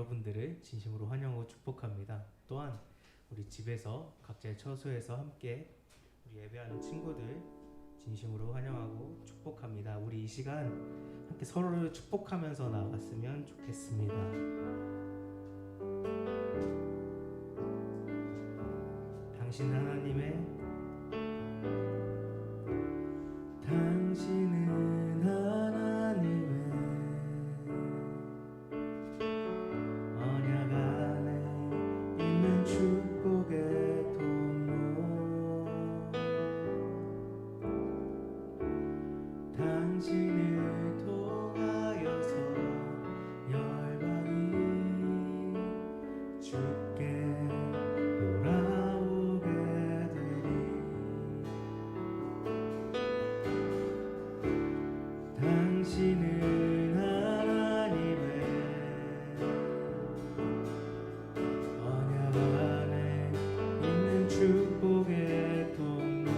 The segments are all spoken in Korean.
여러분들을 진심으로 환영하고 축복합니다. 또한 우리 집에서 각자의 처소에서 함께 우리 예배하는 친구들 진심으로 환영하고 축복합니다. 우리 이 시간 함께 서로를 축복하면서 나아갔으면 좋겠습니다. 당신은 하나님의 언약 안에 있는 축복의 통로 당신을 통하여서 열방이 주께 돌아오게 되리 당신은 하나님의 언약 안에 있는 축복의 통로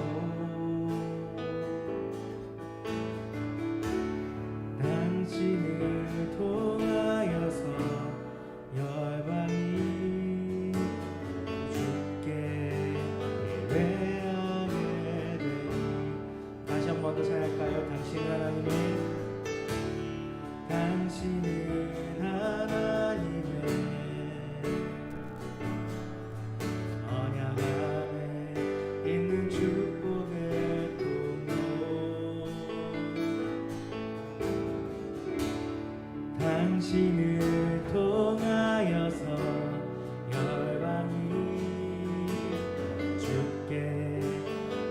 당신을 통하여서 열방이 주께 예배하게 되리 다시 한 번 더 찬양할까요? 당신은 하나님의 언약 안에 있는 축복의 통로 당신을 통하여서 열방이 주께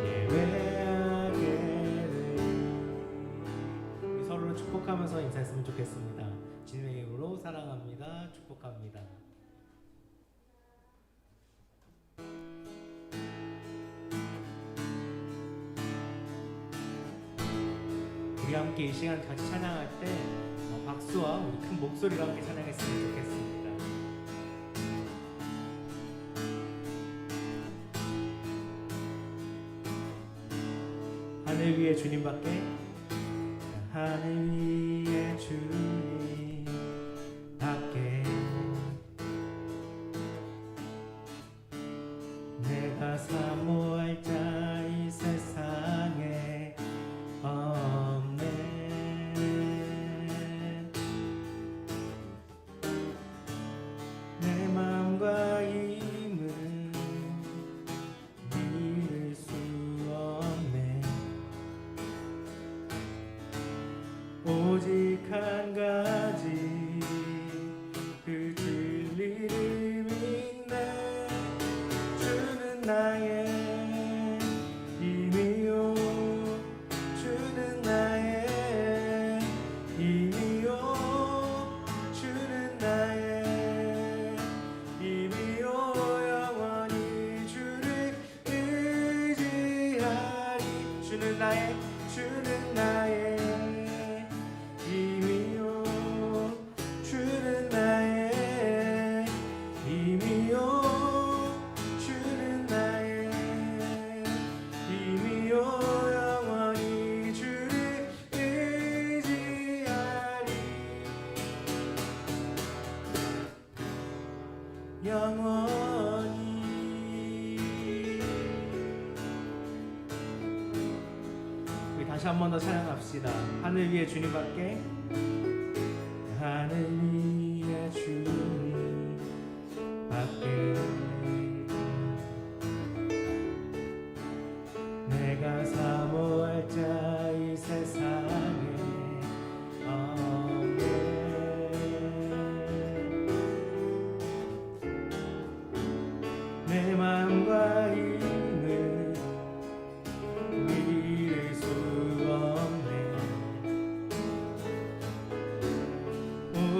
예배하게 되리 우리 서로를 축복하면서 인사했으면 좋겠습니다. 주님의 이름으로 사랑합니다. 축복합니다. 우리 함께 이 시간 같이 찬양할 때 박수와 우리 큰 목소리로 함께 찬양했으면 좋겠습니다. 하늘 위에 주님밖에 하늘 위에 주님 밖에 내가 사모할 자 이 세상에 없네 내 마음과 힘은 믿을 수 없네 오직 한 가지 그 진리를 믿네 주는 나의 힘이요 주는 나의 힘이요 주는 나의 힘이요 영원히 주를 의지하리 주는 나의 힘이요 주는 나의 힘이요 주는 나의 힘이요 영원히 주를 의지하리 영원히 우리 다시 한 번 더 찬양합시다. 하늘 위에 주님밖에 하늘 위에 주님 밖에 내가 사모할 자 이 세상에 없네 내 마음과 힘을 믿을 수 없네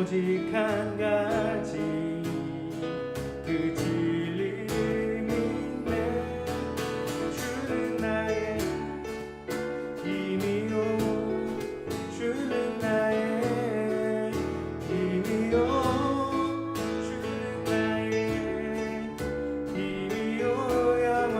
오직 한 가지 그 진리를 믿네 주는 나의 힘이요 주는 나의 힘이요 주는 나의 힘이요 영원히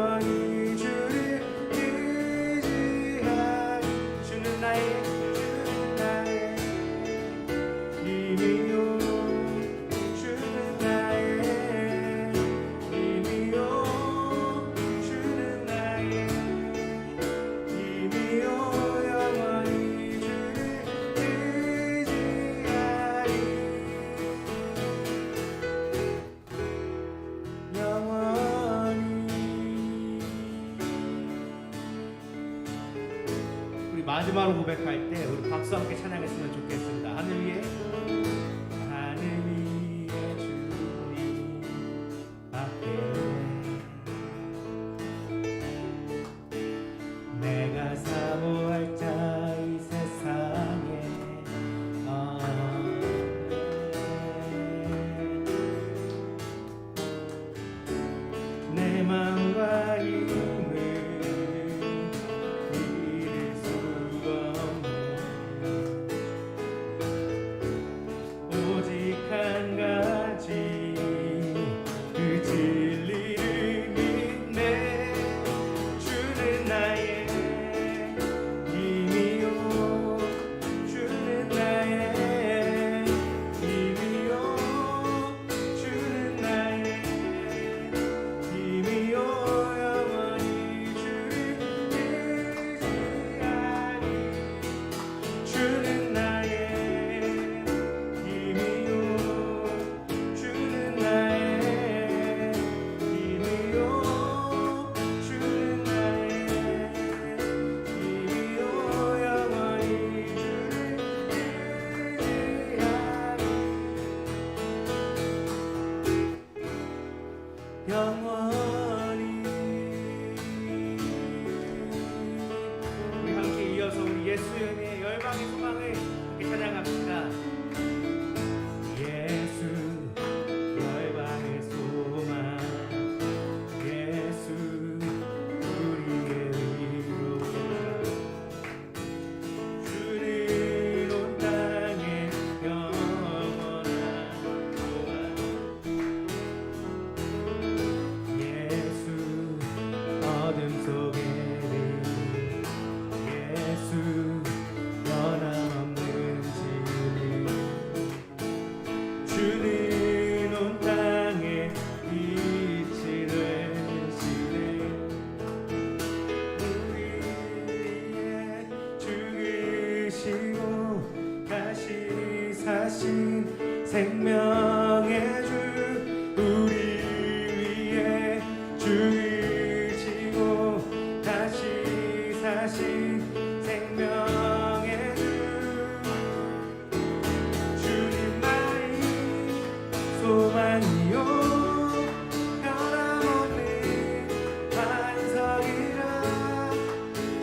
마지막으로 고백할 때 우리 박수 함께 찬양했으면 좋겠습니다. 하늘 위에 주님 앞에 내가 사모할 자 이 세상에 내 마음과 힘을 잃을 수 없네. 오직 한 가지 그 진리를 믿네. 주는 나의 힘이요, 주는 나의 힘이요, 주는 나의 힘이요, 영원히 주를 의지하리. 주는 나의 힘이요, 주는 나의 힘이요, 주는 나의 힘이요, 영원히 주를 의지하리. 영원히. 우리 함께 이어서 우리 예수의 열방의 소망을 함께 찬양합시다. 예수 열방의 소망, 예수 우리의 위로자, 주는 온 땅에 영원한 소망. 예수 어둠 속에 빛, 예수 변함없는 진리, 주는 온 땅에 빛이 되시네. 우리 위해 죽으시고 다시 사신 생명의 주, 우리 위해 죽으시고 다시 사신 생명의 주, 주님만이 소망이요 변함없는 반석이라.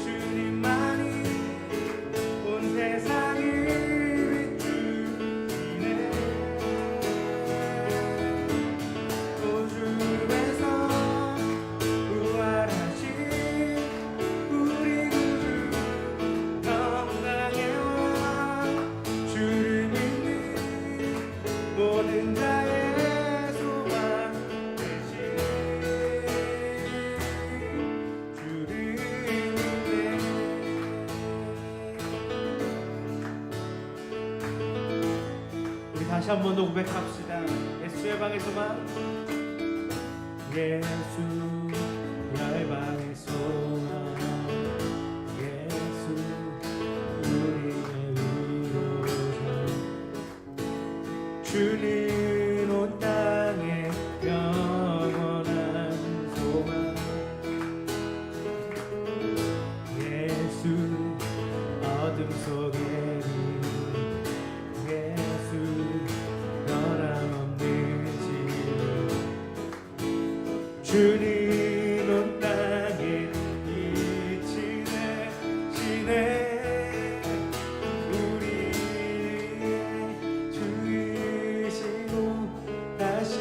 주님만이 온 세상을 비추시네. 우주에서 부활하신 우리 구주 평강의 왕, 주를 믿는 모든 자의 소망 되신 주를 믿네. 우리 다시 한 번 더 고백합시다. 예수 열방의 소망, 예수 열방의 소망, 예수 우리의 위로자, 주는 온 땅에 영원한 소망. 예수 어둠 속에 빛, 예수 변함없는 진리, 주는 온 땅에 빛이 되시네. 우리 죽으시고 다시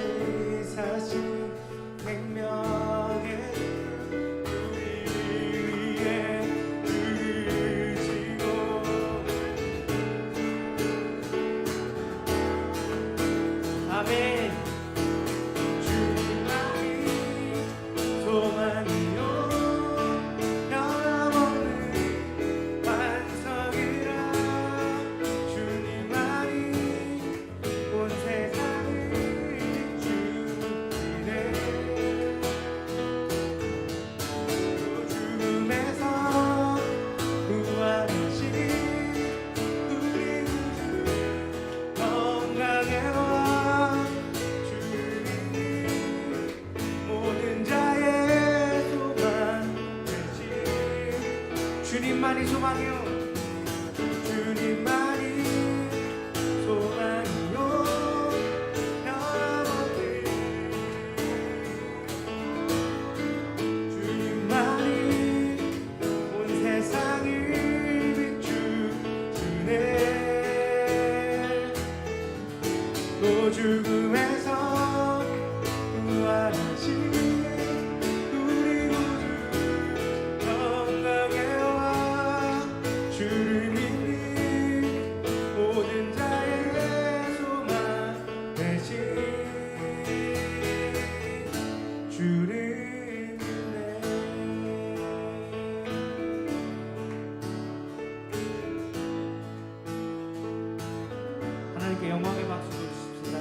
사신 생명의 주, 우리 위해 죽으시고 아멘. 주님만이 소망이요 변함없는 반석이라. 주님만이 온 세상을 비추시네. 또 죽음에서 부활하신 우리 구주 건강의 왕, 주를 믿는 모든 자의 소망 되신 주님만이 소망이요 주를 믿네. 하나님께 영광의 박수 주십시다.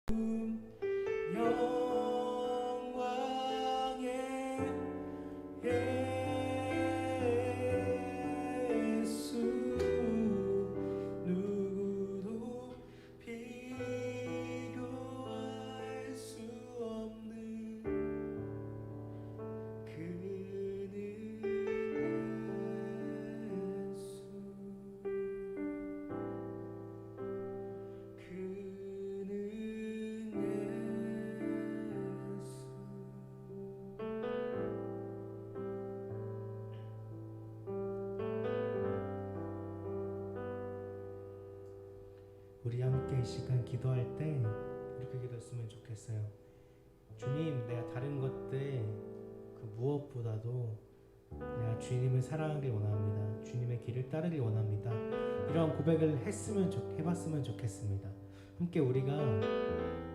영광의 예수 누구도 비교할 수 없는 그는 예수 우리 함께 이 시간 기도할 때 이렇게 기도했으면 좋겠어요. 주님, 내가 다른 것들 그 무엇보다도 내가 주님을 사랑하길 원합니다. 주님의 길을 따르길 원합니다. 이러한 고백을 해봤으면 좋겠습니다. 함께 우리가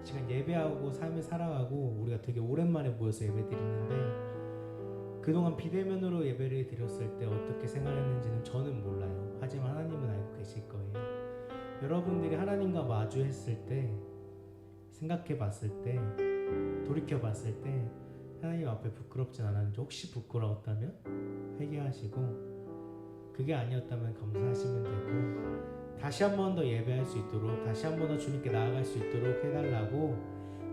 시간 예배하고 삶을 살아가고 우리가 되게 오랜만에 모여서 예배 드리는데 그동안 비대면으로 예배를 드렸을 때 어떻게 생활했는지는 저는 몰라요. 하지만 하나님은 알고 계실 거예요. 여러분들이 하나님과 마주했을 때, 생각해 봤을 때, 돌이켜 봤을 때 하나님 앞에 부끄럽진 않았는지, 혹시 부끄러웠다면 회개하시고 그게 아니었다면 감사하시면 되고, 다시 한 번 더 예배할 수 있도록, 다시 한 번 더 주님께 나아갈 수 있도록 해달라고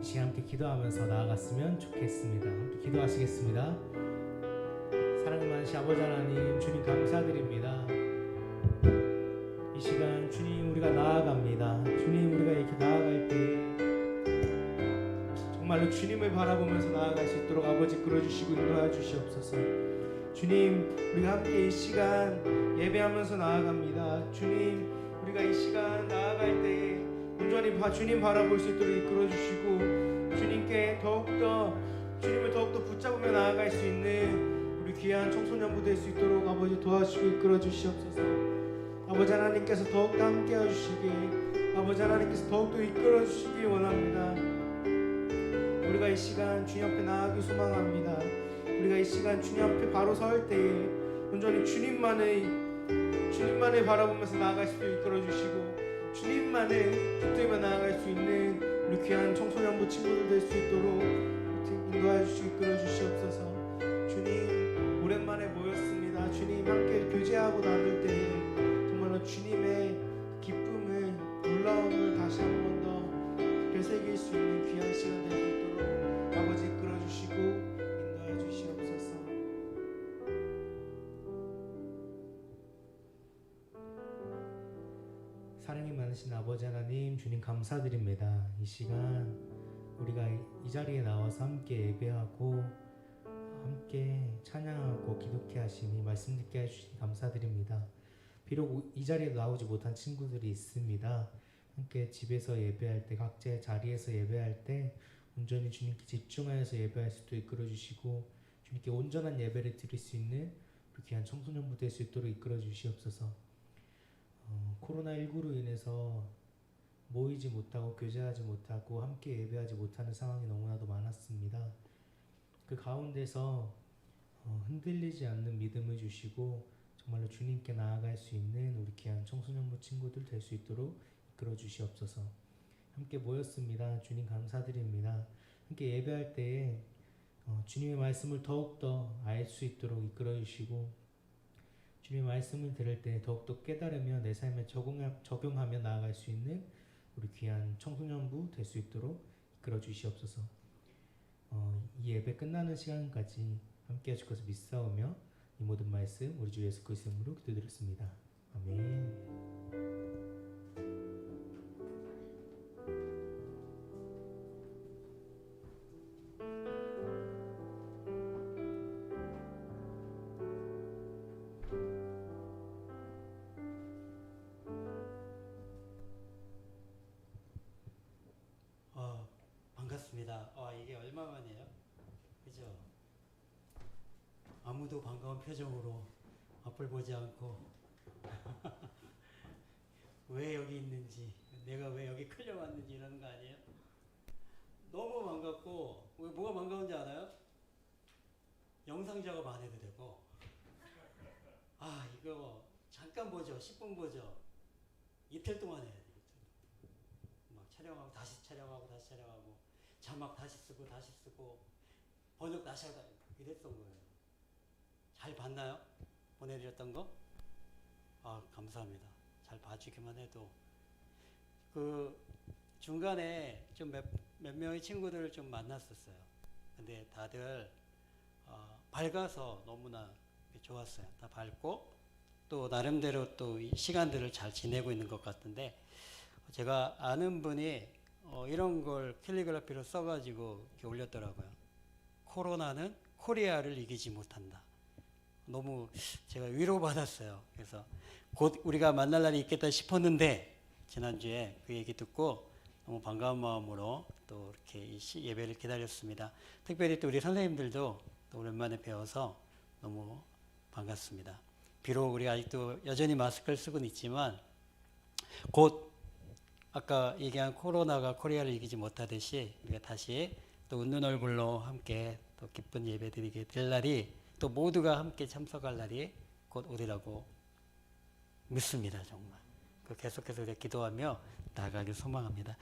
이 시간 함께 기도하면서 나아갔으면 좋겠습니다. 함께 기도하시겠습니다. 사랑을 많으신 아버지 하나님, 주님 감사드립니다. 이 시간 주님 우리가 나아갑니다. 주님 우리가 이렇게 나아갈 때 정말로 주님을 바라보면서 나아갈 수 있도록 아버지 끌어주시고 인도하여 주시옵소서. 주님 우리가 함께 이 시간 예배하면서 나아갑니다. 주님 우리가 이 시간 나아갈 때 온전히 주님 바라볼 수 있도록 이끌어주시고 주님께 더욱더 주님을 더욱더 붙잡으며 나아갈 수 있는 우리 귀한 청소년부 될 수 있도록 아버지 도와주시고 이끌어주시옵소서. 아버지 하나님께서 더욱더 함께해 주시기, 아버지 하나님께서 더욱더 이끌어 주시기 원합니다. 우리가 이 시간 주님 앞에 나아가기 소망합니다. 우리가 이 시간 주님 앞에 바로 설 때에 온전히 주님만을 바라보면서 나아갈 수 있도록 이끌어 주시고 주님만을 붙들며 나아갈 수 있는 우리 귀한 청소년부 친구들 될 수 있도록 인도하여 주시고 이끌어 주시옵소서. 주님 오랜만에 모였습니다. 주님 함께 교제하고 나눌 때에 주님의 기쁨을, 놀라움을 다시 한 번 더 되새길 수 있는 귀한 시간 될 수 있도록 아버지 이끌어주시고 인도하여 주시옵소서. 사랑이 많으신 아버지 하나님, 주님 감사드립니다. 이 시간 우리가 이 자리에 나와서 함께 예배하고 함께 찬양하고 기독해 하시니 말씀 듣게 해주시니 감사드립니다. 비록 이 자리에 나오지 못한 친구들이 있습니다. 함께 집에서 예배할 때, 각자의 자리에서 예배할 때 온전히 주님께 집중하여서 예배할 수 있도록 이끌어주시고 주님께 온전한 예배를 드릴 수 있는 귀한 청소년부 될 수 있도록 이끌어주시옵소서. 코로나19로 인해서 모이지 못하고 교제하지 못하고 함께 예배하지 못하는 상황이 너무나도 많았습니다. 그 가운데서 흔들리지 않는 믿음을 주시고 정말로 주님께 나아갈 수 있는 우리 귀한 청소년부 친구들 될 수 있도록 이끌어 주시옵소서. 함께 모였습니다. 주님 감사드립니다. 함께 예배할 때에 주님의 말씀을 더욱더 알 수 있도록 이끌어 주시고 주님의 말씀을 들을 때 더욱더 깨달으며 내 삶에 적용하며 나아갈 수 있는 우리 귀한 청소년부 될 수 있도록 이끌어 주시옵소서. 이 예배 끝나는 시간까지 함께 하실 것을 믿사오며 이 모든 말씀 우리 주 예수 그리스도의 이름으로 기도드렸습니다. 아멘. 반갑습니다. 이게 얼마만이에요? 그죠? 아무도 반가운 표정으로 앞을 보지 않고 왜 여기 있는지, 내가 왜 여기 끌려왔는지 이러는 거 아니에요? 너무 반갑고, 뭐가 반가운지 알아요? 영상 작업 안 해도 되고, 이거 잠깐 보죠, 10분 보죠, 이틀 동안 해야 돼. 막 촬영 촬영하고 다시 촬영하고 다시 촬영하고 자막 다시 쓰고 다시 쓰고 번역 다시 하다 이랬던 거예요. 잘 봤나요? 보내드렸던 거? 아, 감사합니다. 잘 봐주기만 해도. 그 중간에 좀 몇 명의 친구들을 좀 만났었어요. 근데 다들 밝아서 너무나 좋았어요. 다 밝고 또 나름대로 또 이 시간들을 잘 지내고 있는 것 같은데, 제가 아는 분이 이런 걸 캘리그라피로 써가지고 이렇게 올렸더라고요. 코로나는 코리아를 이기지 못한다. 너무 제가 위로받았어요. 그래서 곧 우리가 만날 날이 있겠다 싶었는데 지난주에 그 얘기 듣고 너무 반가운 마음으로 또 이렇게 이 예배를 기다렸습니다. 특별히 또 우리 선생님들도 또 오랜만에 배워서 너무 반갑습니다. 비록 우리가 아직도 여전히 마스크를 쓰고는 있지만 곧 아까 얘기한 코로나가 코리아를 이기지 못하듯이 우리가 다시 또 웃는 얼굴로 함께 또 기쁜 예배 드리게 될 날이, 또 모두가 함께 참석할 날이 곧 오리라고 믿습니다. 정말 계속해서 우리가 기도하며 나아가길 소망합니다.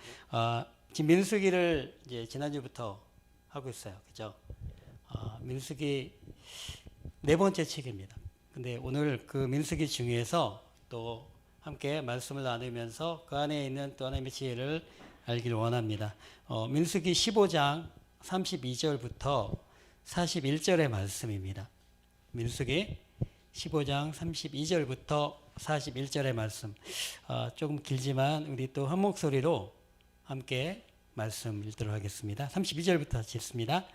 지금 민수기를 이제 지난주부터 하고 있어요. 그죠? 민수기 4번째 책입니다. 근데 오늘 그 민수기 중에서 또 함께 말씀을 나누면서 그 안에 있는 또 하나님의 지혜를 알기를 원합니다. 민수기 15장 32절부터 41절의 말씀입니다. 민수기 15장 32절부터 41절의 말씀. 조금 길지만 우리 또 한 목소리로 함께 말씀 읽도록 하겠습니다. 32절부터 읽습니다.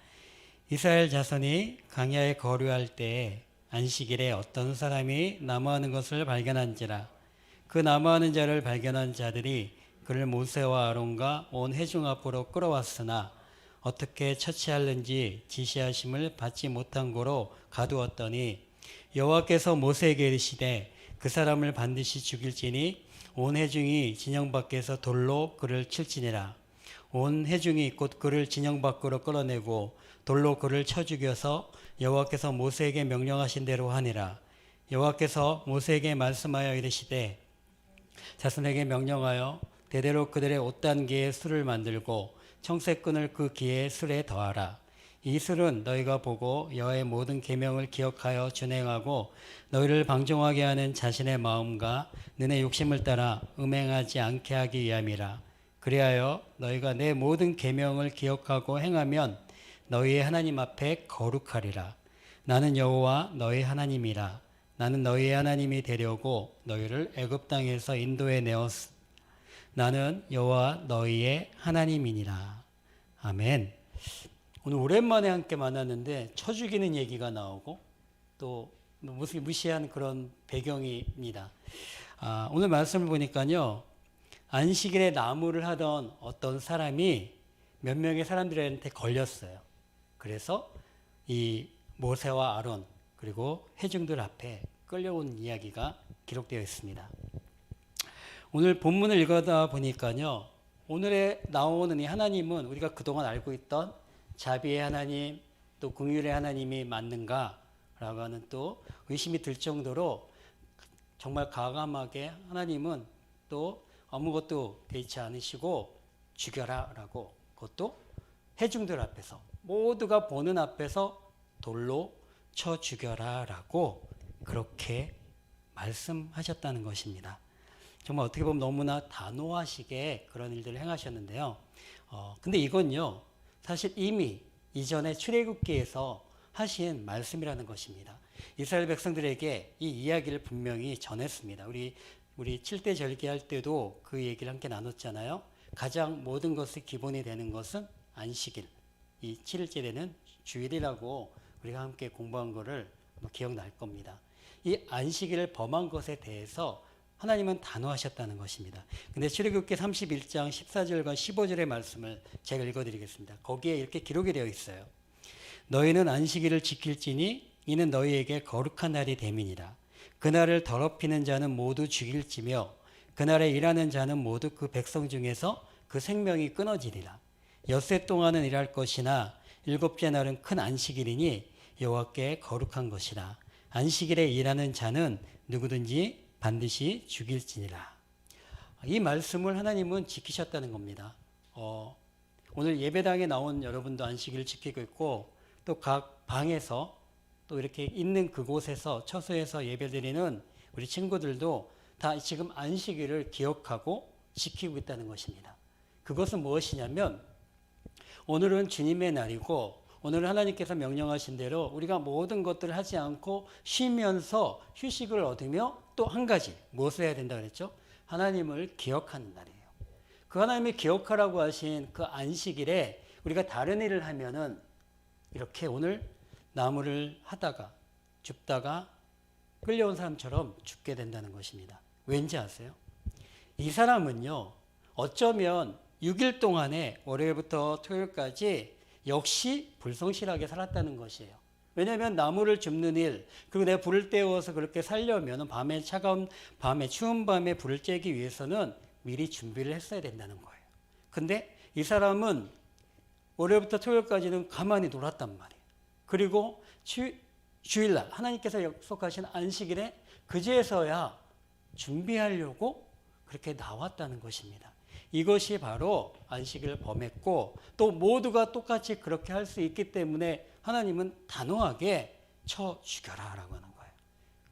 이스라엘 자손이 광야에 거류할 때에 안식일에 어떤 사람이 나무하는 것을 발견한지라. 그 나무하는 자를 발견한 자들이 그를 모세와 아론과 온 회중 앞으로 끌어왔으나 어떻게 처치하는지 지시하심을 받지 못한 고로 가두었더니 여호와께서 모세에게 이르시되 그 사람을 반드시 죽일지니 온 회중이 진영 밖에서 돌로 그를 칠지니라. 온 회중이 곧 그를 진영 밖으로 끌어내고 돌로 그를 쳐 죽여서 여호와께서 모세에게 명령하신 대로 하니라. 여호와께서 모세에게 말씀하여 이르시되 자손에게 명령하여 대대로 그들의 옷단기에 술을 만들고 청색끈을 그 기에 술에 더하라. 이 술은 너희가 보고 여호와의 모든 계명을 기억하여 준행하고 너희를 방종하게 하는 자신의 마음과 너네 욕심을 따라 음행하지 않게 하기 위함이라. 그리하여 너희가 내 모든 계명을 기억하고 행하면 너희의 하나님 앞에 거룩하리라. 나는 여호와 너희 하나님이라. 나는 너희의 하나님이 되려고 너희를 애굽 땅에서 인도해 내었으. 나는 여호와 너희의 하나님이니라. 아멘. 오늘 오랜만에 함께 만났는데 쳐 죽이는 얘기가 나오고 또 무시한 그런 배경입니다. 오늘 말씀을 보니까요, 안식일에 나무를 하던 어떤 사람이 몇 명의 사람들한테 걸렸어요. 그래서 이 모세와 아론 그리고 회중들 앞에 끌려온 이야기가 기록되어 있습니다. 오늘 본문을 읽어다 보니까요, 오늘에 나오는 이 하나님은 우리가 그동안 알고 있던 자비의 하나님, 또 긍휼의 하나님이 맞는가라고 하는 또 의심이 들 정도로 정말 과감하게 하나님은 또 아무것도 개의치 않으시고 죽여라라고, 그것도 회중들 앞에서, 모두가 보는 앞에서 돌로 쳐 죽여라라고 그렇게 말씀하셨다는 것입니다. 정말 어떻게 보면 너무나 단호하시게 그런 일들을 행하셨는데요. 근데 이건요, 사실 이미 이전에 출애굽기에서 하신 말씀이라는 것입니다. 이스라엘 백성들에게 이 이야기를 분명히 전했습니다. 우리 7대 절기할 때도 그 얘기를 함께 나눴잖아요. 가장 모든 것의 기본이 되는 것은 안식일, 이 7일째 되는 주일이라고 우리가 함께 공부한 거를 기억날 겁니다. 이 안식일을 범한 것에 대해서 하나님은 단호하셨다는 것입니다. 근데 출애굽기 31장 14절과 15절의 말씀을 제가 읽어드리겠습니다. 거기에 이렇게 기록이 되어 있어요. 너희는 안식일을 지킬지니 이는 너희에게 거룩한 날이 됨이니라. 그날을 더럽히는 자는 모두 죽일지며 그날에 일하는 자는 모두 그 백성 중에서 그 생명이 끊어지리라. 엿새 동안은 일할 것이나 일곱째 날은 큰 안식일이니 여호와께 거룩한 것이라. 안식일에 일하는 자는 누구든지 반드시 죽일지니라. 이 말씀을 하나님은 지키셨다는 겁니다. 오늘 예배당에 나온 여러분도 안식일을 지키고 있고 또 각 방에서 또 이렇게 있는 그곳에서 처소에서 예배드리는 우리 친구들도 다 지금 안식일을 기억하고 지키고 있다는 것입니다. 그것은 무엇이냐면 오늘은 주님의 날이고 오늘은 하나님께서 명령하신 대로 우리가 모든 것들을 하지 않고 쉬면서 휴식을 얻으며 또 한 가지 무엇을 해야 된다 그랬죠? 하나님을 기억하는 날이에요. 그 하나님이 기억하라고 하신 그 안식일에 우리가 다른 일을 하면은 이렇게 오늘 나무를 하다가 줍다가 끌려온 사람처럼 죽게 된다는 것입니다. 왠지 아세요? 이 사람은요, 어쩌면 6일 동안에 월요일부터 토요일까지 역시 불성실하게 살았다는 것이에요. 왜냐하면 나무를 줍는 일, 그리고 내가 불을 떼워서 그렇게 살려면 밤에 차가운 밤에 추운 밤에 불을 쬐기 위해서는 미리 준비를 했어야 된다는 거예요. 근데 이 사람은 월요일부터 토요일까지는 가만히 놀았단 말이에요. 그리고 주일날 하나님께서 약속하신 안식일에 그제서야 준비하려고 그렇게 나왔다는 것입니다. 이것이 바로 안식일을 범했고 또 모두가 똑같이 그렇게 할 수 있기 때문에 하나님은 단호하게 쳐 죽여라 라고 하는 거예요.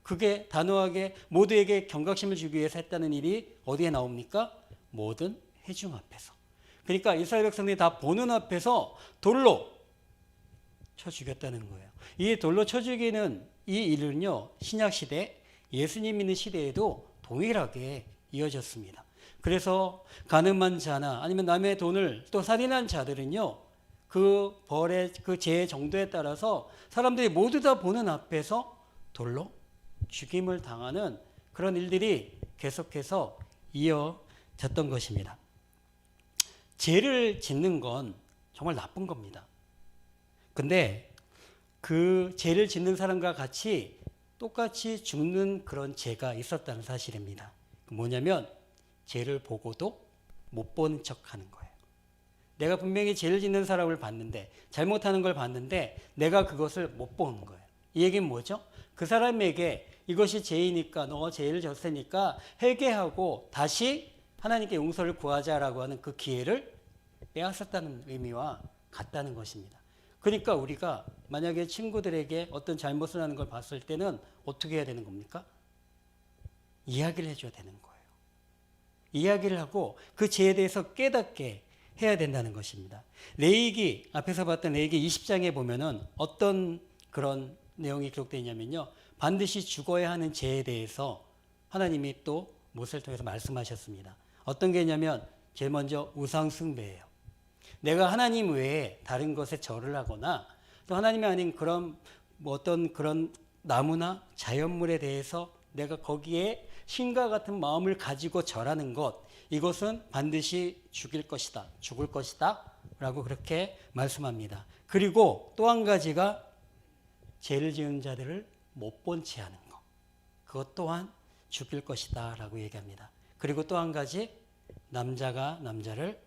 그게 단호하게 모두에게 경각심을 주기 위해서 했다는 일이 어디에 나옵니까? 모든 회중 앞에서. 그러니까 이스라엘 백성들이 다 보는 앞에서 돌로 쳐 죽였다는 거예요. 이 돌로 쳐 죽이는 이 일은요, 신약시대 예수님 믿는 시대에도 동일하게 이어졌습니다. 그래서 간음한 자나 아니면 남의 돈을 또 살인한 자들은요, 그 벌의 그 죄의 정도에 따라서 사람들이 모두 다 보는 앞에서 돌로 죽임을 당하는 그런 일들이 계속해서 이어졌던 것입니다. 죄를 짓는 건 정말 나쁜 겁니다. 근데 그 죄를 짓는 사람과 같이 똑같이 죽는 그런 죄가 있었다는 사실입니다. 뭐냐면 죄를 보고도 못 보는 척하는 거예요. 내가 분명히 죄를 짓는 사람을 봤는데 잘못하는 걸 봤는데 내가 그것을 못 보는 거예요. 이 얘기는 뭐죠? 그 사람에게 이것이 죄이니까 너 죄를 졌으니까 회개하고 다시 하나님께 용서를 구하자라고 하는 그 기회를 빼앗았다는 의미와 같다는 것입니다. 그러니까 우리가 만약에 친구들에게 어떤 잘못을 하는 걸 봤을 때는 어떻게 해야 되는 겁니까? 이야기를 해줘야 되는 거예요. 이야기를 하고 그 죄에 대해서 깨닫게 해야 된다는 것입니다. 레위기, 앞에서 봤던 레위기 20장에 보면은 어떤 그런 내용이 기록되어 있냐면요, 반드시 죽어야 하는 죄에 대해서 하나님이 또 모세를 통해서 말씀하셨습니다. 어떤 게 있냐면 제일 먼저 우상 숭배예요. 내가 하나님 외에 다른 것에 절을 하거나 또 하나님이 아닌 그런 어떤 그런 나무나 자연물에 대해서 내가 거기에 신과 같은 마음을 가지고 절하는 것, 이것은 반드시 죽을 것이다 라고 그렇게 말씀합니다. 그리고 또 한 가지가 죄를 지은 자들을 못 본 채 하는 것, 그것 또한 죽일 것이다 라고 얘기합니다. 그리고 또 한 가지, 남자가 남자를,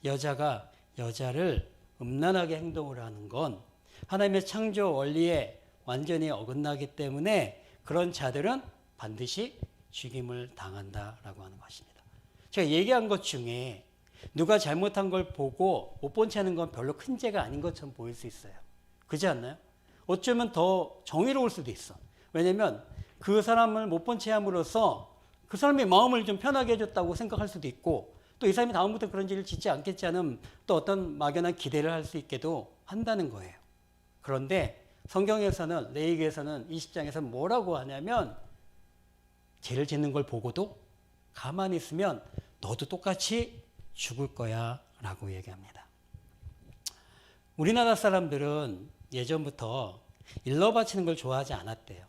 여자가 여자를 음란하게 행동을 하는 건 하나님의 창조 원리에 완전히 어긋나기 때문에 그런 자들은 반드시 죽임을 당한다라고 하는 것입니다. 제가 얘기한 것 중에 누가 잘못한 걸 보고 못 본 채 하는 건 별로 큰 죄가 아닌 것처럼 보일 수 있어요. 그렇지 않나요? 어쩌면 더 정의로울 수도 있어. 왜냐하면 그 사람을 못 본 채 함으로써 그 사람의 마음을 좀 편하게 해줬다고 생각할 수도 있고, 또 이 사람이 다음부터 그런 죄를 짓지 않겠지 하는 또 어떤 막연한 기대를 할 수 있게도 한다는 거예요. 그런데 성경에서는, 레위기에서는 20장에서 뭐라고 하냐면 죄를 짓는 걸 보고도 가만히 있으면 너도 똑같이 죽을 거야 라고 얘기합니다. 우리나라 사람들은 예전부터 일러 바치는 걸 좋아하지 않았대요.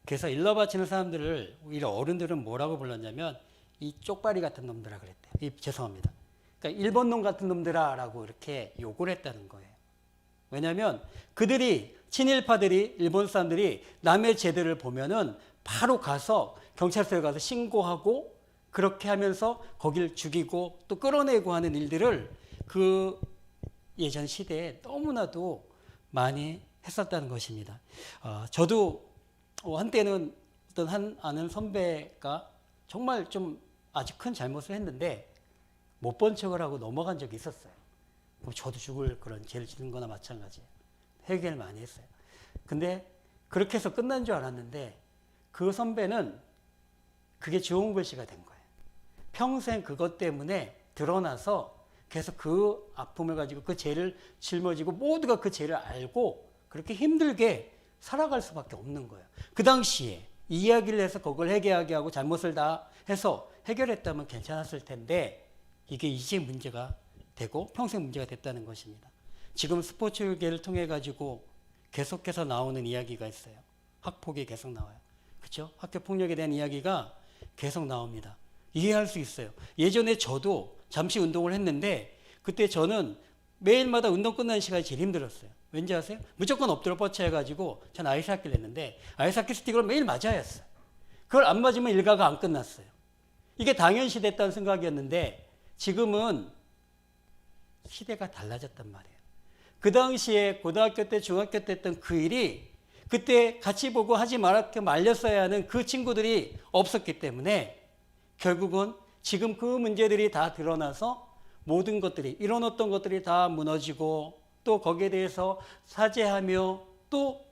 그래서 일러 바치는 사람들을 오히려 어른들은 뭐라고 불렀냐면 이 쪽발이 같은 놈들아 그랬대요. 죄송합니다. 그러니까 일본 놈 같은 놈들아 라고 이렇게 욕을 했다는 거예요. 왜냐하면 그들이, 친일파들이, 일본 사람들이 남의 죄들을 보면은 바로 가서 경찰서에 가서 신고하고 그렇게 하면서 거길 죽이고 또 끌어내고 하는 일들을 그 예전 시대에 너무나도 많이 했었다는 것입니다. 저도 한때는 어떤 아는 선배가 정말 좀 아주 큰 잘못을 했는데 못 본 척을 하고 넘어간 적이 있었어요. 그럼 저도 죽을 그런 죄를 지는 거나 마찬가지예요. 회개를 많이 했어요. 근데 그렇게 해서 끝난 줄 알았는데 그 선배는 그게 좋은 글씨가 된 거예요. 평생 그것 때문에 드러나서 계속 그 아픔을 가지고 그 죄를 짊어지고 모두가 그 죄를 알고 그렇게 힘들게 살아갈 수밖에 없는 거예요. 그 당시에 이야기를 해서 그걸 해결하게 하고 잘못을 다 해서 해결했다면 괜찮았을 텐데 이게 이제 문제가 되고 평생 문제가 됐다는 것입니다. 지금 스포츠계를 통해 가지고 계속해서 나오는 이야기가 있어요. 학폭이 계속 나와요. 그렇죠? 학교 폭력에 대한 이야기가 계속 나옵니다. 이해할 수 있어요. 예전에 저도 잠시 운동을 했는데 그때 저는 매일마다 운동 끝나는 시간이 제일 힘들었어요. 왠지 아세요? 무조건 엎드려 뻗쳐 해가지고 전 아이스하키를 했는데 아이스하키 스틱으로 매일 맞아야 했어요. 그걸 안 맞으면 일과가 안 끝났어요. 이게 당연시 됐다는 생각이었는데 지금은 시대가 달라졌단 말이에요. 그 당시에 고등학교 때 중학교 때 했던 그 일이 그때 같이 보고 하지 말렸어야 하는 그 친구들이 없었기 때문에 결국은 지금 그 문제들이 다 드러나서 모든 것들이 이뤄놓던 것들이 다 무너지고 또 거기에 대해서 사죄하며 또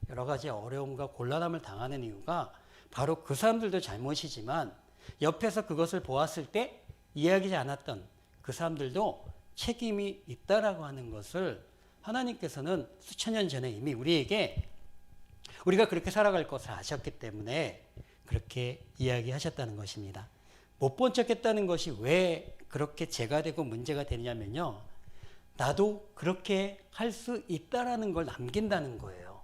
여러 가지 어려움과 곤란함을 당하는 이유가 바로 그 사람들도 잘못이지만 옆에서 그것을 보았을 때 이해하지 않았던 그 사람들도 책임이 있다라고 하는 것을 하나님께서는 수천 년 전에 이미 우리에게 우리가 그렇게 살아갈 것을 아셨기 때문에 그렇게 이야기하셨다는 것입니다. 못 본 척 했다는 것이 왜 그렇게 죄가 되고 문제가 되냐면요. 나도 그렇게 할 수 있다라는 걸 남긴다는 거예요.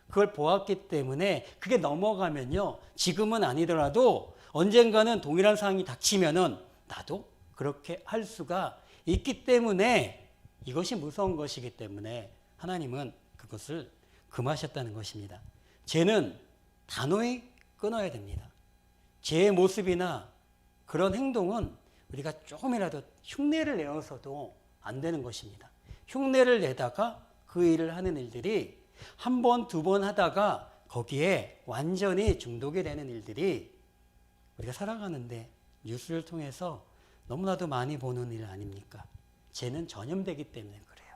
그걸 보았기 때문에 그게 넘어가면요. 지금은 아니더라도 언젠가는 동일한 상황이 닥치면은 나도 그렇게 할 수가 있기 때문에 이것이 무서운 것이기 때문에 하나님은 그것을 금하셨다는 것입니다. 죄는 단호히 끊어야 됩니다. 죄의 모습이나 그런 행동은 우리가 조금이라도 흉내를 내어서도 안 되는 것입니다. 흉내를 내다가 그 일을 하는 일들이 한 번, 두 번 하다가 거기에 완전히 중독이 되는 일들이 우리가 살아가는데 뉴스를 통해서 너무나도 많이 보는 일 아닙니까? 죄는 전염되기 때문에 그래요.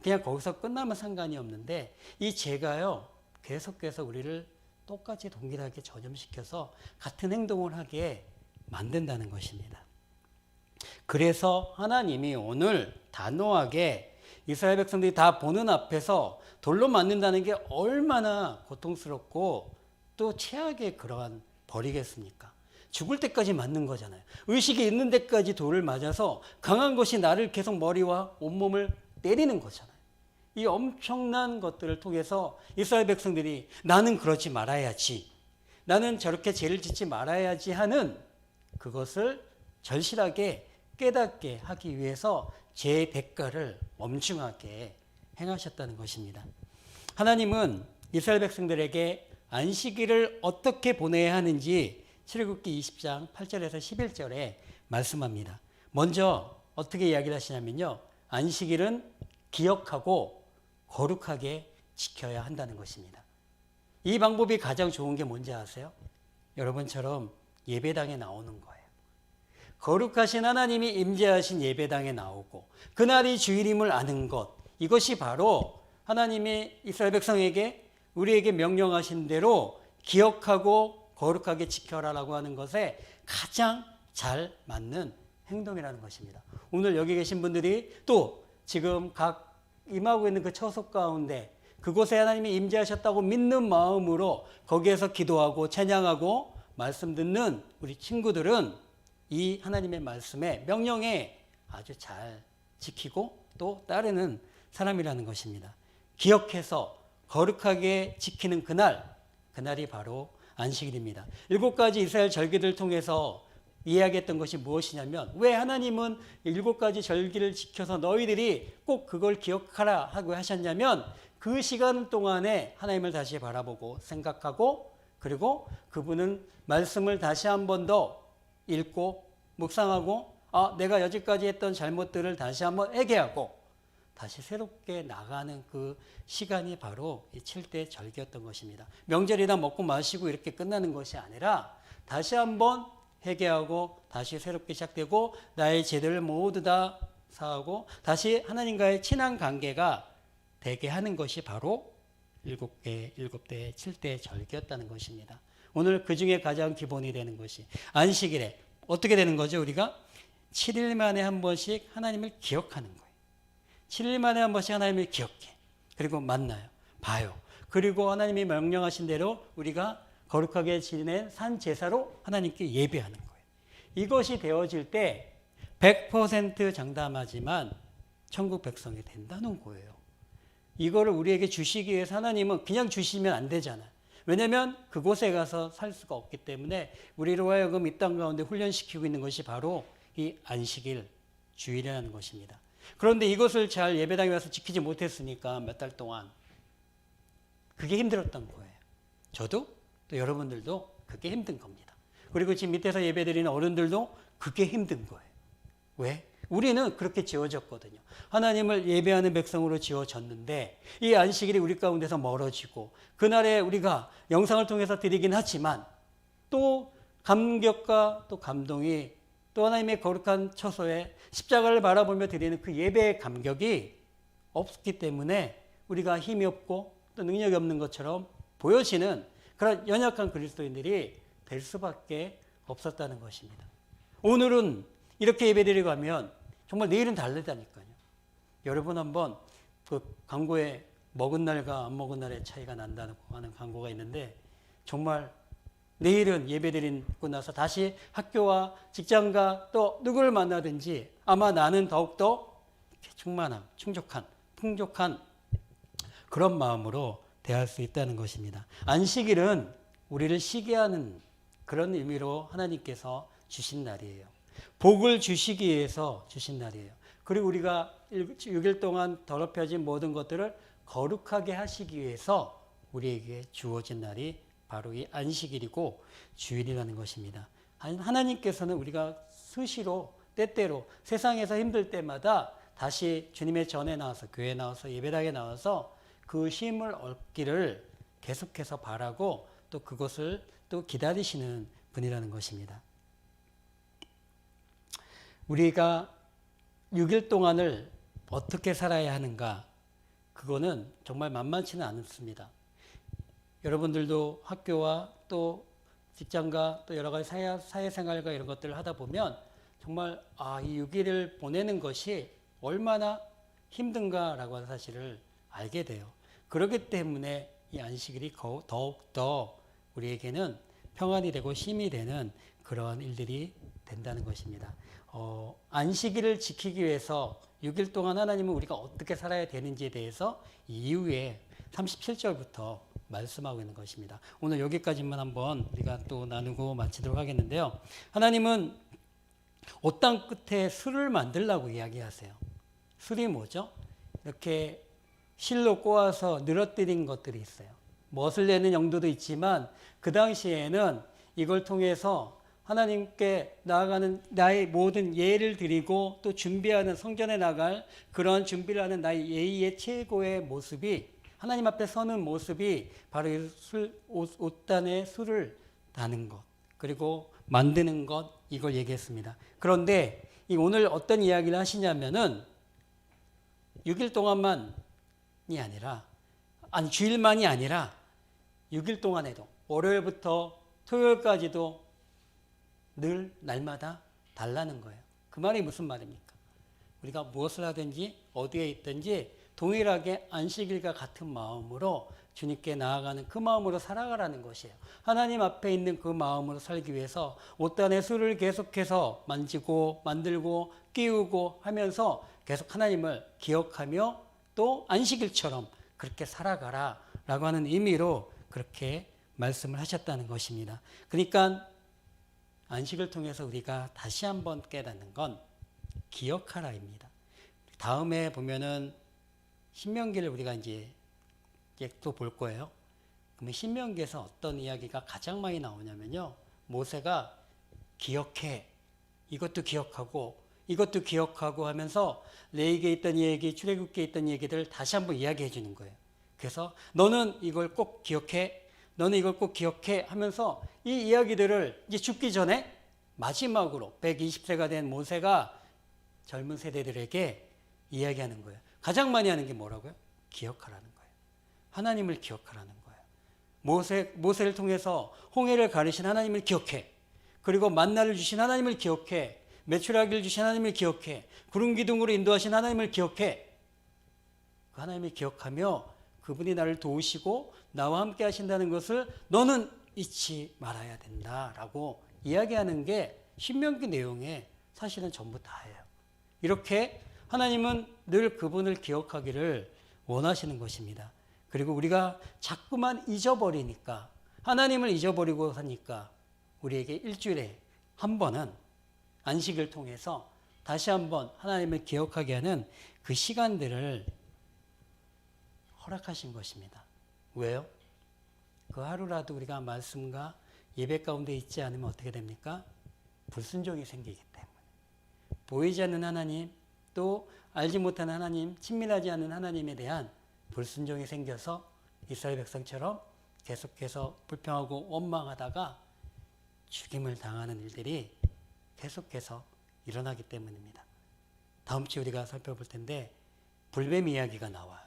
그냥 거기서 끝나면 상관이 없는데 이 죄가요 계속해서 우리를 똑같이 동일하게 전염시켜서 같은 행동을 하게 만든다는 것입니다. 그래서 하나님이 오늘 단호하게 이스라엘 백성들이 다 보는 앞에서 돌로 맞는다는 게 얼마나 고통스럽고 또 최악의 그러한 벌이겠습니까? 죽을 때까지 맞는 거잖아요. 의식이 있는 데까지 돌을 맞아서 강한 것이 나를 계속 머리와 온몸을 때리는 거잖아요. 이 엄청난 것들을 통해서 이스라엘 백성들이 나는 그러지 말아야지, 나는 저렇게 죄를 짓지 말아야지 하는 그것을 절실하게 깨닫게 하기 위해서 죄의 대가를 엄중하게 행하셨다는 것입니다. 하나님은 이스라엘 백성들에게 안식일을 어떻게 보내야 하는지 출애굽기 20장 8절에서 11절에 말씀합니다. 먼저 어떻게 이야기를 하시냐면요. 안식일은 기억하고 거룩하게 지켜야 한다는 것입니다. 이 방법이 가장 좋은 게 뭔지 아세요? 여러분처럼 예배당에 나오는 거예요. 거룩하신 하나님이 임재하신 예배당에 나오고 그날이 주일임을 아는 것, 이것이 바로 하나님이 이스라엘 백성에게 우리에게 명령하신 대로 기억하고 거룩하게 지켜라라고 하는 것에 가장 잘 맞는 행동이라는 것입니다. 오늘 여기 계신 분들이 또 지금 각 임하고 있는 그 처소 가운데 그곳에 하나님이 임재하셨다고 믿는 마음으로 거기에서 기도하고 찬양하고 말씀 듣는 우리 친구들은 이 하나님의 말씀에 명령에 아주 잘 지키고 또 따르는 사람이라는 것입니다. 기억해서 거룩하게 지키는 그날이 바로 안식일입니다. 7가지 이스라엘 절기를 통해서 이야기했던 것이 무엇이냐면 왜 하나님은 7가지 절기를 지켜서 너희들이 꼭 그걸 기억하라 하고 하셨냐면 그 시간 동안에 하나님을 다시 바라보고 생각하고 그리고 그분은 말씀을 다시 한 번 더 읽고 묵상하고 내가 여지까지 했던 잘못들을 다시 한번 회개하고 다시 새롭게 나가는 그 시간이 바로 이 7대 절기였던 것입니다. 명절이다 먹고 마시고 이렇게 끝나는 것이 아니라 다시 한번 회개하고 다시 새롭게 시작되고 나의 죄들을 모두 다 사하고 다시 하나님과의 친한 관계가 되게 하는 것이 바로 일곱 대, 7대 절기였다는 것입니다. 오늘 그 중에 가장 기본이 되는 것이 안식일에 어떻게 되는 거죠? 우리가 7일 만에 한 번씩 하나님을 기억하는 거예요. 7일 만에 한 번씩 하나님을 기억해. 그리고 만나요. 봐요. 그리고 하나님이 명령하신 대로 우리가 거룩하게 지낸 산 제사로 하나님께 예배하는 거예요. 이것이 되어질 때 100% 장담하지만 천국 백성이 된다는 거예요. 이거를 우리에게 주시기 위해서 하나님은 그냥 주시면 안 되잖아요. 왜냐하면 그곳에 가서 살 수가 없기 때문에 우리로 하여금 이 땅 가운데 훈련시키고 있는 것이 바로 이 안식일 주일이라는 것입니다. 그런데 이것을 잘 예배당에 와서 지키지 못했으니까 몇 달 동안 그게 힘들었던 거예요. 저도 또 여러분들도 그게 힘든 겁니다. 그리고 지금 밑에서 예배드리는 어른들도 그게 힘든 거예요. 왜? 우리는 그렇게 지어졌거든요. 하나님을 예배하는 백성으로 지어졌는데 이 안식일이 우리 가운데서 멀어지고 그날에 우리가 영상을 통해서 드리긴 하지만 또 감격과 또 감동이 또 하나님의 거룩한 처소에 십자가를 바라보며 드리는 그 예배의 감격이 없기 때문에 우리가 힘이 없고 또 능력이 없는 것처럼 보여지는 그런 연약한 그리스도인들이 될 수밖에 없었다는 것입니다. 오늘은 이렇게 예배드리고 하면 정말 내일은 다르다니까요. 여러분 한번 그 광고에 먹은 날과 안 먹은 날의 차이가 난다고 하는 광고가 있는데 정말 내일은 예배드리고 나서 다시 학교와 직장과 또 누구를 만나든지 아마 나는 더욱더 충만함, 풍족한 그런 마음으로 대할 수 있다는 것입니다. 안식일은 우리를 쉬게 하는 그런 의미로 하나님께서 주신 날이에요. 복을 주시기 위해서 주신 날이에요. 그리고 우리가 6일 동안 더럽혀진 모든 것들을 거룩하게 하시기 위해서 우리에게 주어진 날이 바로 이 안식일이고 주일이라는 것입니다. 하나님께서는 우리가 수시로 때때로 세상에서 힘들 때마다 다시 주님의 전에 나와서 교회에 나와서 예배당에 나와서 그 쉼을 얻기를 계속해서 바라고 또 그것을 또 기다리시는 분이라는 것입니다. 우리가 6일 동안을 어떻게 살아야 하는가? 그거는 정말 만만치는 않습니다. 여러분들도 학교와 또 직장과 또 여러 가지 사회생활과 이런 것들을 하다 보면 정말 이 6일을 보내는 것이 얼마나 힘든가라고 하는 사실을 알게 돼요. 그렇기 때문에 이 안식일이 더욱더 우리에게는 평안이 되고 쉼이 되는 그러한 일들이 된다는 것입니다. 안식일을 지키기 위해서 6일 동안 하나님은 우리가 어떻게 살아야 되는지에 대해서 이후에 37절부터 말씀하고 있는 것입니다. 오늘 여기까지만 한번 우리가 또 나누고 마치도록 하겠는데요. 하나님은 옷 땅 끝에 술을 만들라고 이야기하세요. 술이 뭐죠? 이렇게 실로 꼬아서 늘어뜨린 것들이 있어요. 멋을 내는 용도도 있지만 그 당시에는 이걸 통해서 하나님께 나아가는 나의 모든 예를 드리고 또 준비하는 성전에 나갈 그런 준비를 하는 나의 예의의 최고의 모습이 하나님 앞에 서는 모습이 바로 이 옷단에 술을 다는 것 그리고 만드는 것 이걸 얘기했습니다. 그런데 오늘 어떤 이야기를 하시냐면은 6일 동안만이 아니라 주일만이 아니라 6일 동안에도 월요일부터 토요일까지도 늘 날마다 달라는 거예요. 그 말이 무슨 말입니까? 우리가 무엇을 하든지 어디에 있든지 동일하게 안식일과 같은 마음으로 주님께 나아가는 그 마음으로 살아가라는 것이에요. 하나님 앞에 있는 그 마음으로 살기 위해서 옷단에 술을 계속해서 만지고 만들고 끼우고 하면서 계속 하나님을 기억하며 또 안식일처럼 그렇게 살아가라 라고 하는 의미로 그렇게 말씀을 하셨다는 것입니다. 그러니까 안식을 통해서 우리가 다시 한번 깨닫는 건 기억하라입니다. 다음에 보면은 신명기를 우리가 이제 또 볼 거예요. 그러면 신명기에서 어떤 이야기가 가장 많이 나오냐면요. 모세가 기억해. 이것도 기억하고 이것도 기억하고 하면서 레위기에 있던 얘기, 출애굽기에 있던 얘기들을 다시 한번 이야기해 주는 거예요. 그래서 너는 이걸 꼭 기억해. 너는 이걸 꼭 기억해 하면서 이 이야기들을 이제 죽기 전에 마지막으로 120세가 된 모세가 젊은 세대들에게 이야기하는 거예요. 가장 많이 하는 게 뭐라고요? 기억하라는 거예요. 하나님을 기억하라는 거예요. 모세를 통해서 홍해를 가르신 하나님을 기억해. 그리고 만나를 주신 하나님을 기억해. 메추라기를 주신 하나님을 기억해. 구름 기둥으로 인도하신 하나님을 기억해. 그 하나님을 기억하며 그분이 나를 도우시고 나와 함께 하신다는 것을 너는 잊지 말아야 된다라고 이야기하는 게 신명기 내용에 사실은 전부 다예요. 이렇게 하나님은 늘 그분을 기억하기를 원하시는 것입니다. 그리고 우리가 자꾸만 잊어버리니까, 하나님을 잊어버리고 사니까 우리에게 일주일에 한 번은 안식을 통해서 다시 한번 하나님을 기억하게 하는 그 시간들을 허락하신 것입니다. 왜요? 그 하루라도 우리가 말씀과 예배 가운데 있지 않으면 어떻게 됩니까? 불순종이 생기기 때문에. 보이지 않는 하나님, 또 알지 못하는 하나님, 친밀하지 않는 하나님에 대한 불순종이 생겨서 이스라엘 백성처럼 계속해서 불평하고 원망하다가 죽임을 당하는 일들이 계속해서 일어나기 때문입니다. 다음 주에 우리가 살펴볼 텐데 불뱀 이야기가 나와요.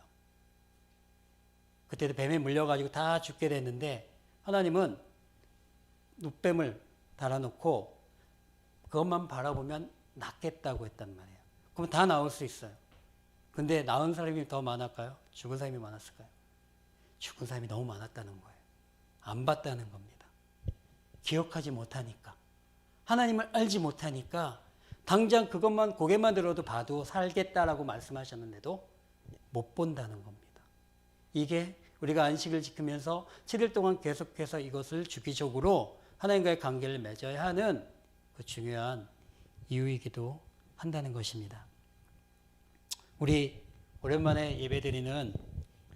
그때도 뱀에 물려가지고 다 죽게 됐는데 하나님은 눕뱀을 달아놓고 그것만 바라보면 낫겠다고 했단 말이에요. 그럼 다 나올 수 있어요. 근데 나은 사람이 더 많을까요? 죽은 사람이 많았을까요? 죽은 사람이 너무 많았다는 거예요. 안 봤다는 겁니다. 기억하지 못하니까. 하나님을 알지 못하니까 당장 그것만 고개만 들어도 봐도 살겠다라고 말씀하셨는데도 못 본다는 겁니다. 이게 우리가 안식을 지키면서 7일 동안 계속해서 이것을 주기적으로 하나님과의 관계를 맺어야 하는 그 중요한 이유이기도 한다는 것입니다. 우리 오랜만에 예배드리는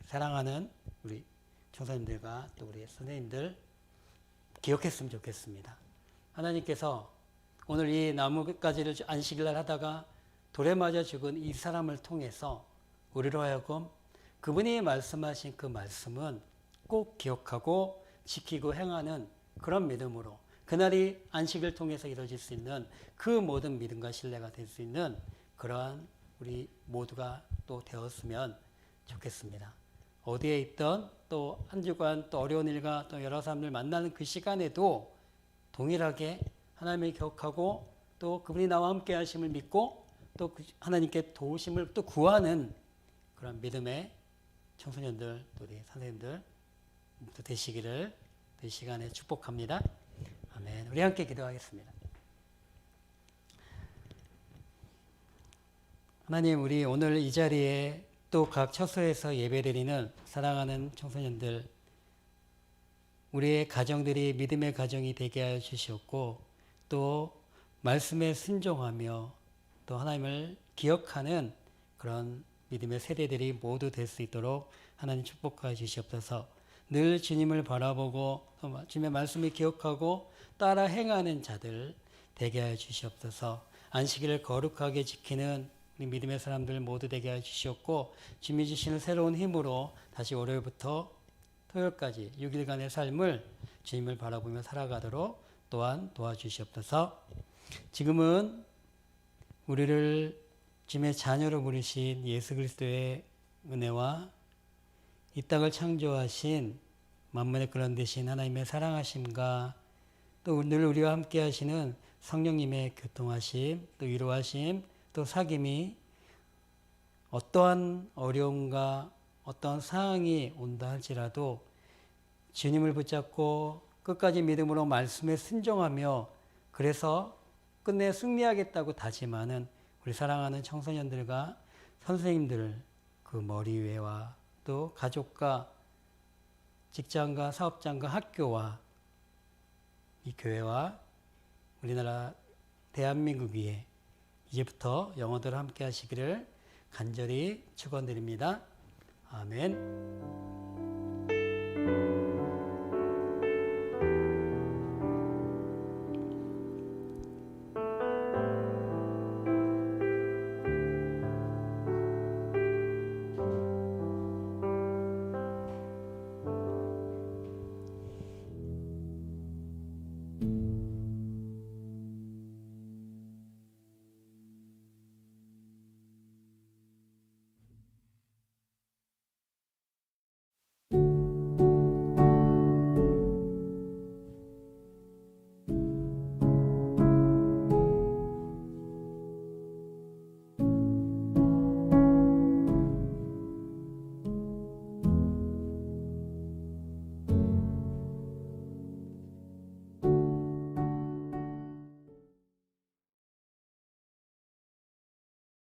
사랑하는 우리 청소년들과 또 우리 선생님들 기억했으면 좋겠습니다. 하나님께서 오늘 이 나뭇가지를 안식일날 하다가 돌에 맞아 죽은 이 사람을 통해서 우리로 하여금 그분이 말씀하신 그 말씀은 꼭 기억하고 지키고 행하는 그런 믿음으로 그날이 안식을 통해서 이루어질 수 있는 그 모든 믿음과 신뢰가 될 수 있는 그러한 우리 모두가 또 되었으면 좋겠습니다. 어디에 있던 또 한 주간 또 어려운 일과 또 여러 사람들 만나는 그 시간에도 동일하게 하나님을 기억하고 또 그분이 나와 함께 하심을 믿고 또 하나님께 도우심을 또 구하는 그런 믿음의 청소년들, 또 우리 선생님들 또 되시기를 이 시간에 축복합니다. 아멘. 우리 함께 기도하겠습니다. 하나님, 우리 오늘 이 자리에 또 각 처소에서 예배드리는 사랑하는 청소년들, 우리의 가정들이 믿음의 가정이 되게 하여 주시옵고 또 말씀에 순종하며 또 하나님을 기억하는 그런 믿음의 세대들이 모두 될 수 있도록 하나님 축복하여 주시옵소서. 늘 주님을 바라보고 주님의 말씀을 기억하고 따라 행하는 자들 되게 하여 주시옵소서. 안식일을 거룩하게 지키는 우리 믿음의 사람들 모두 되게 하여 주시옵고 주님이 주시는 새로운 힘으로 다시 월요일부터 토요일까지 6일간의 삶을 주님을 바라보며 살아가도록 또한 도와주시옵소서. 지금은 우리를 주님의 자녀로 부르신 예수 그리스도의 은혜와 이 땅을 창조하신 만물의 근원 되신 하나님의 사랑하심과 또 늘 우리와 함께 하시는 성령님의 교통하심, 또 위로하심, 또 사귐이 어떠한 어려움과 어떠한 상황이 온다 할지라도 주님을 붙잡고 끝까지 믿음으로 말씀에 순종하며 그래서 끝내 승리하겠다고 다짐하는 우리 사랑하는 청소년들과 선생님들 그 머리 위에와 또 가족과 직장과 사업장과 학교와 이 교회와 우리나라 대한민국 위에 이제부터 영원토록 함께 하시기를 간절히 축원드립니다. 아멘.